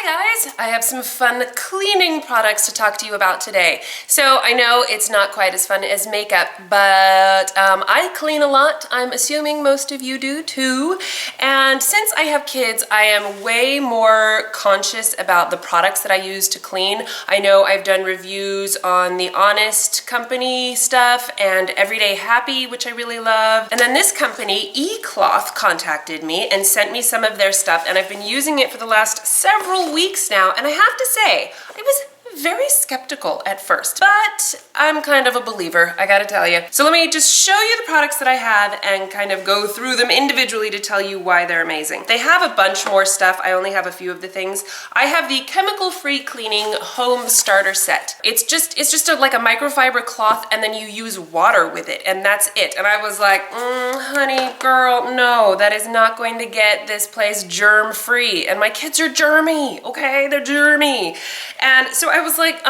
Hi guys! I have some fun cleaning products to talk to you about today. So I know it's not quite as fun as makeup, but I clean a lot. I'm assuming most of you do too. And since I have kids, I am way more conscious about the products that I use to clean. I know I've done reviews on the Honest company stuff and Everyday Happy, which I really love. And then this company, eCloth, contacted me and sent me some of their stuff, and I've been using it for the last several weeks now, and I have to say, I was very skeptical at first, but I'm kind of a believer, I gotta tell you. So let me just show you the products that I have and kind of go through them individually to tell you why they're amazing. They have a bunch more stuff. I only have a few of the things. I have the chemical-free cleaning home starter set. It's just like a microfiber cloth, and then you use water with it, and that's it. And I was like, honey, girl, no, that is not going to get this place germ-free. And my kids are germy, okay? They're germy. And so I was like,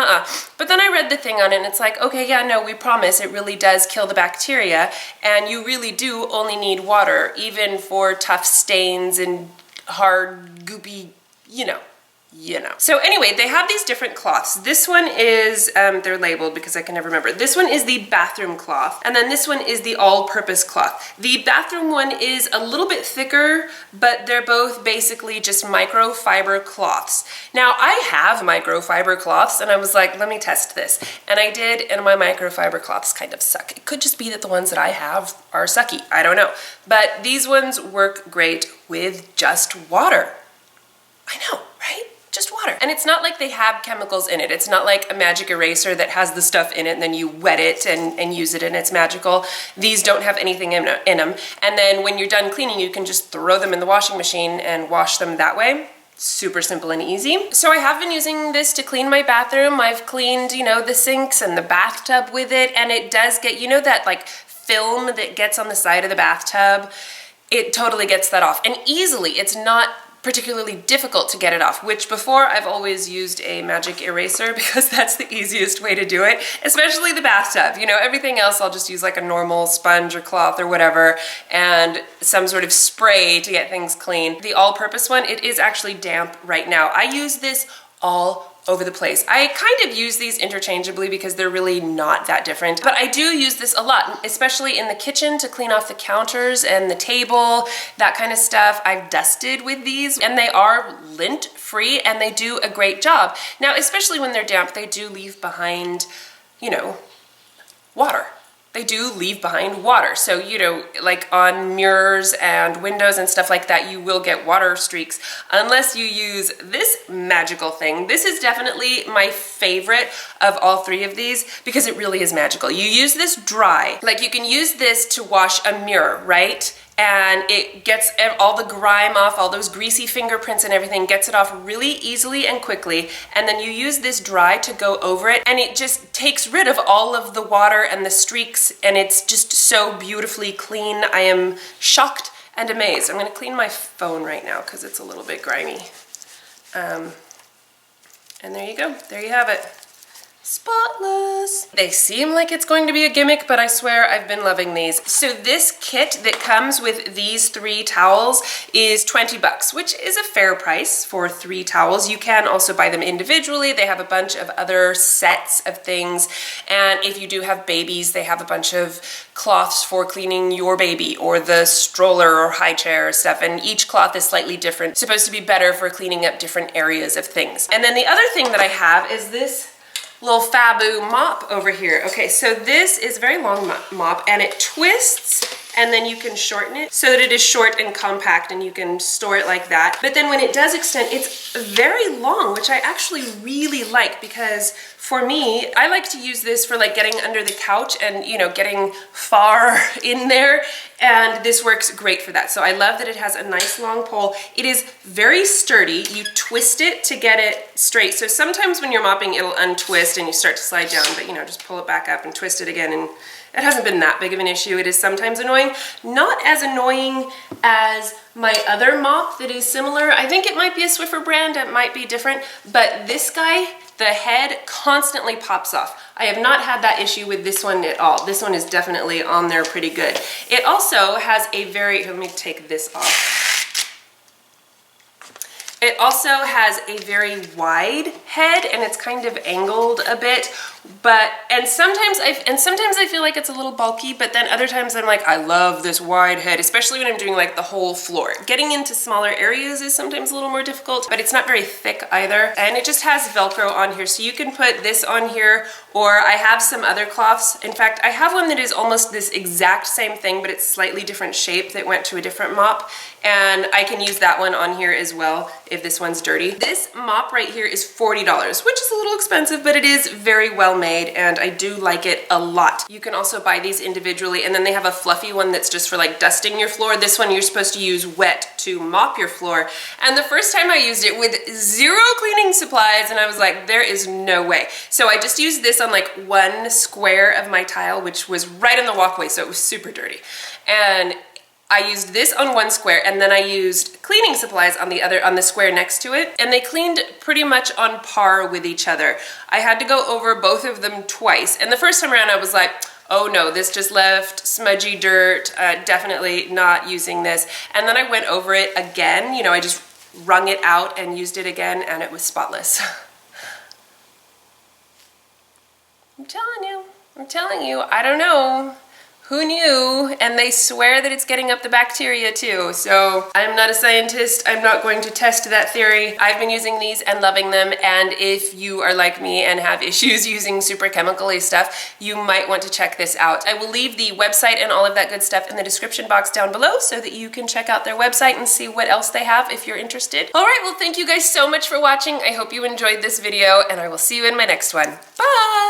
But then I read the thing on it, and it's like, okay, yeah, no, we promise it really does kill the bacteria, and you really do only need water, even for tough stains and hard, goopy, you know. So anyway, they have these different cloths. This one is, they're labeled because I can never remember. This one is the bathroom cloth, and then this one is the all-purpose cloth. The bathroom one is a little bit thicker, but they're both basically just microfiber cloths. Now, I have microfiber cloths, and I was like, let me test this. And I did, and my microfiber cloths kind of suck. It could just be that the ones that I have are sucky. I don't know. But these ones work great with just water. I know, right? Just water. And it's not like they have chemicals in it. It's not like a magic eraser that has the stuff in it and then you wet it and use it and it's magical. These don't have anything in them. And then when you're done cleaning, you can just throw them in the washing machine and wash them that way. Super simple and easy. So I have been using this to clean my bathroom. I've cleaned, you know, the sinks and the bathtub with it, and it does get, you know, that like film that gets on the side of the bathtub? It totally gets that off, and easily. It's not particularly difficult to get it off, which before I've always used a magic eraser because that's the easiest way to do it, especially the bathtub. You know, everything else I'll just use like a normal sponge or cloth or whatever and some sort of spray to get things clean. The all-purpose one, it is actually damp right now. I use this all over the place. I kind of use these interchangeably because they're really not that different, but I do use this a lot, especially in the kitchen to clean off the counters and the table, that kind of stuff. I've dusted with these, and they are lint free and they do a great job. Now, especially when they're damp, they do leave behind, you know, water. They do leave behind water. So, you know, like on mirrors and windows and stuff like that, you will get water streaks unless you use this magical thing. This is definitely my favorite of all three of these because it really is magical. You use this dry, like you can use this to wash a mirror, right? And it gets all the grime off, all those greasy fingerprints and everything, gets it off really easily and quickly. And then you use this dry to go over it, and it just takes rid of all of the water and the streaks, and it's just so beautifully clean. I am shocked and amazed. I'm gonna clean my phone right now because it's a little bit grimy. And there you go, there you have it. Spotless. They seem like it's going to be a gimmick, but I swear I've been loving these. So this kit that comes with these 3 towels is 20 bucks, which is a fair price for 3 towels. You can also buy them individually. They have a bunch of other sets of things. And if you do have babies, they have a bunch of cloths for cleaning your baby or the stroller or high chair or stuff. And each cloth is slightly different. It's supposed to be better for cleaning up different areas of things. And then the other thing that I have is this little Fabu mop over here. Okay, so this is a very long mop, and it twists, and then you can shorten it so that it is short and compact and you can store it like that. But then when it does extend, it's very long, which I actually really like because for me, I like to use this for like getting under the couch and, you know, getting far in there, and this works great for that. So I love that it has a nice long pole. It is very sturdy. You twist it to get it straight. So sometimes when you're mopping, it'll untwist and you start to slide down, but you know, just pull it back up and twist it again, and it hasn't been that big of an issue. It is sometimes annoying. Not as annoying as my other mop that is similar. I think it might be a Swiffer brand, it might be different, but this guy, the head constantly pops off. I have not had that issue with this one at all. This one is definitely on there pretty good. It also has a very, let me take this off. It also has a very wide head and it's kind of angled a bit, and sometimes I feel like it's a little bulky, but then other times I'm like, I love this wide head, especially when I'm doing like the whole floor. Getting into smaller areas is sometimes a little more difficult, but it's not very thick either. And it just has Velcro on here, so you can put this on here, or I have some other cloths. In fact, I have one that is almost this exact same thing, but it's slightly different shape that went to a different mop, and I can use that one on here as well if this one's dirty. This mop right here is $40, which is a little expensive, but it is very well made and I do like it a lot. You can also buy these individually, and then they have a fluffy one that's just for like dusting your floor. This one you're supposed to use wet to mop your floor. And the first time I used it with zero cleaning supplies, and I was like, there is no way. So I just used this on like one square of my tile, which was right in the walkway, so it was super dirty. And I used this on one square, and then I used cleaning supplies on the square next to it, and they cleaned pretty much on par with each other. I had to go over both of them twice, and the first time around I was like, oh no, this just left smudgy dirt, definitely not using this. And then I went over it again, you know, I just wrung it out and used it again, and it was spotless. I'm telling you, I don't know. Who knew? And they swear that it's getting up the bacteria too. So I'm not a scientist. I'm not going to test that theory. I've been using these and loving them. And if you are like me and have issues using super chemical-y stuff, you might want to check this out. I will leave the website and all of that good stuff in the description box down below so that you can check out their website and see what else they have if you're interested. All right, well, thank you guys so much for watching. I hope you enjoyed this video, and I will see you in my next one. Bye!